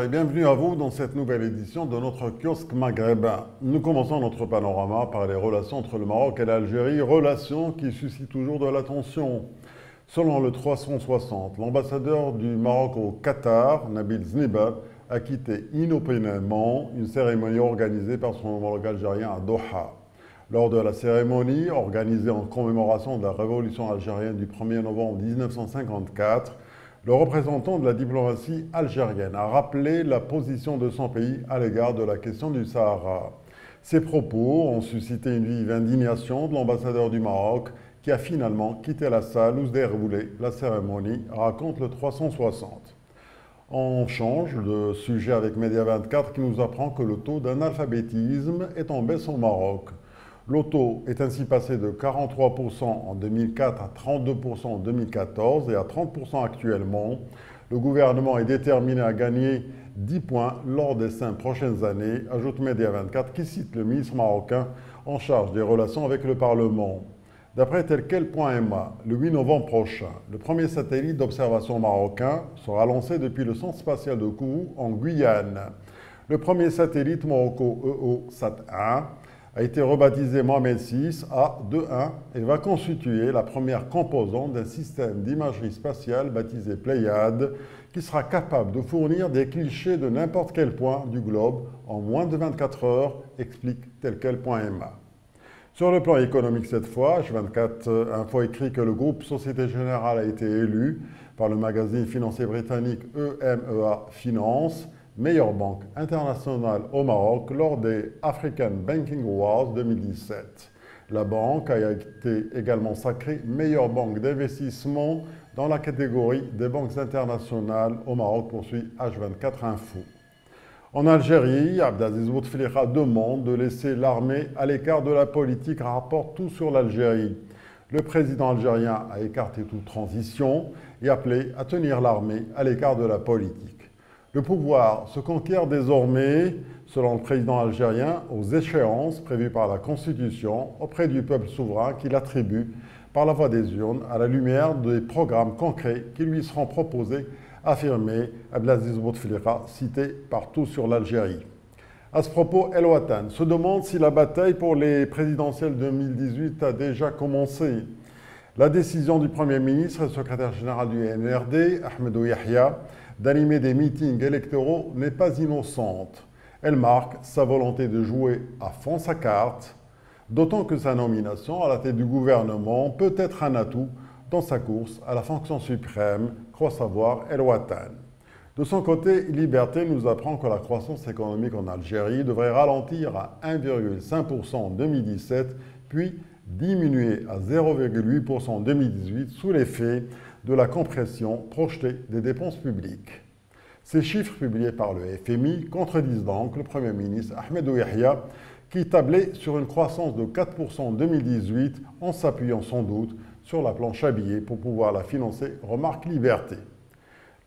et bienvenue à vous dans cette nouvelle édition de notre kiosque maghrébin. Nous commençons notre panorama par les relations entre le Maroc et l'Algérie, relations qui suscitent toujours de l'attention. Selon le 360, l'ambassadeur du Maroc au Qatar, Nabil Znibab, a quitté inopinément une cérémonie organisée par son homologue algérien à Doha. Lors de la cérémonie, organisée en commémoration de la révolution algérienne du 1er novembre 1954, le représentant de la diplomatie algérienne a rappelé la position de son pays à l'égard de la question du Sahara. Ces propos ont suscité une vive indignation de l'ambassadeur du Maroc qui a finalement quitté la salle où se déroulait la cérémonie, raconte le 360. On change de sujet avec Média 24 qui nous apprend que le taux d'analphabétisme est en baisse au Maroc. Le taux est ainsi passé de 43% en 2004 à 32% en 2014 et à 30% actuellement. Le gouvernement est déterminé à gagner 10 points lors des 5 prochaines années, ajoute Média 24 qui cite le ministre marocain en charge des relations avec le Parlement. D'après telquel.ma, le 8 novembre prochain, le premier satellite d'observation marocain sera lancé depuis le centre spatial de Kourou en Guyane. Le premier satellite Morocco EO-SAT-1 a été rebaptisé Mohamed VI A21 et va constituer la première composante d'un système d'imagerie spatiale baptisé Pléiade qui sera capable de fournir des clichés de n'importe quel point du globe en moins de 24 heures, explique telquel.ma. Sur le plan économique cette fois, H24 Info écrit que le groupe Société Générale a été élu par le magazine financier britannique EMEA Finance, meilleure banque internationale au Maroc lors des African Banking Awards 2017. La banque a été également sacrée meilleure banque d'investissement dans la catégorie des banques internationales au Maroc, poursuit H24 Info. En Algérie, Abdelaziz Bouteflika demande de laisser l'armée à l'écart de la politique, rapporte tout sur l'Algérie. Le président algérien a écarté toute transition et appelé à tenir l'armée à l'écart de la politique. Le pouvoir se conquiert désormais, selon le président algérien, aux échéances prévues par la Constitution auprès du peuple souverain qu'il attribue par la voie des urnes à la lumière des programmes concrets qui lui seront proposés, affirmé Abdelaziz Bouteflika, cité partout sur l'Algérie. À ce propos, El Watan se demande si la bataille pour les présidentielles 2018 a déjà commencé. La décision du Premier ministre et secrétaire général du NRD, Ahmedou Yahya, d'animer des meetings électoraux n'est pas innocente. Elle marque sa volonté de jouer à fond sa carte, d'autant que sa nomination à la tête du gouvernement peut être un atout dans sa course à la fonction suprême, croit savoir El Watan. De son côté, Liberté nous apprend que la croissance économique en Algérie devrait ralentir à 1,5% en 2017, puis diminuer à 0,8% en 2018 sous l'effet de la compression projetée des dépenses publiques. Ces chiffres publiés par le FMI contredisent donc le Premier ministre Ahmedou Yahya qui tablait sur une croissance de 4% en 2018 en s'appuyant sans doute sur la planche à billets pour pouvoir la financer, remarque Liberté.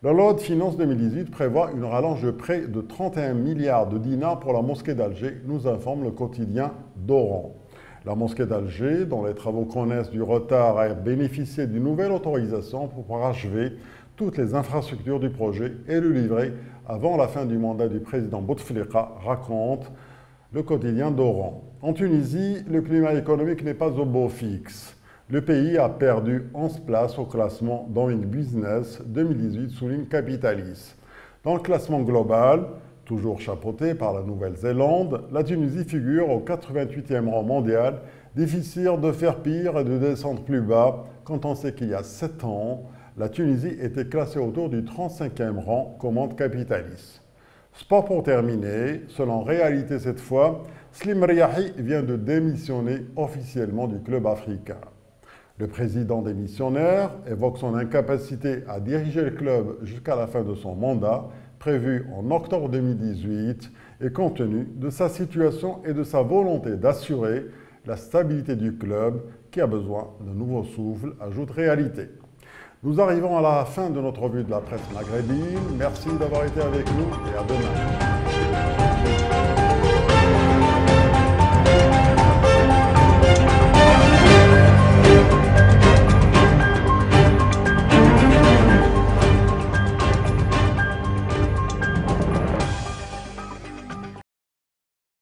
La loi de finances 2018 prévoit une rallonge de près de 31 milliards de dinars pour la mosquée d'Alger, nous informe le quotidien d'Oran. La mosquée d'Alger, dont les travaux connaissent du retard, a bénéficié d'une nouvelle autorisation pour parachever toutes les infrastructures du projet et le livrer avant la fin du mandat du président Bouteflika, raconte le quotidien d'Oran. En Tunisie, le climat économique n'est pas au beau fixe. Le pays a perdu 11 places au classement Doing Business 2018, souligne Capitalis. Dans le classement global, toujours chapeauté par la Nouvelle-Zélande, la Tunisie figure au 88e rang mondial, difficile de faire pire et de descendre plus bas quand on sait qu'il y a 7 ans, la Tunisie était classée autour du 35e rang, commente Capitalis. Sport pour terminer, selon Réalité cette fois, Slim Riahi vient de démissionner officiellement du club africain. Le président des missionnaires évoque son incapacité à diriger le club jusqu'à la fin de son mandat, prévu en octobre 2018, et compte tenu de sa situation et de sa volonté d'assurer la stabilité du club qui a besoin d'un nouveau souffle, ajoute Réalité. Nous arrivons à la fin de notre revue de la presse maghrébine. Merci d'avoir été avec nous et à demain.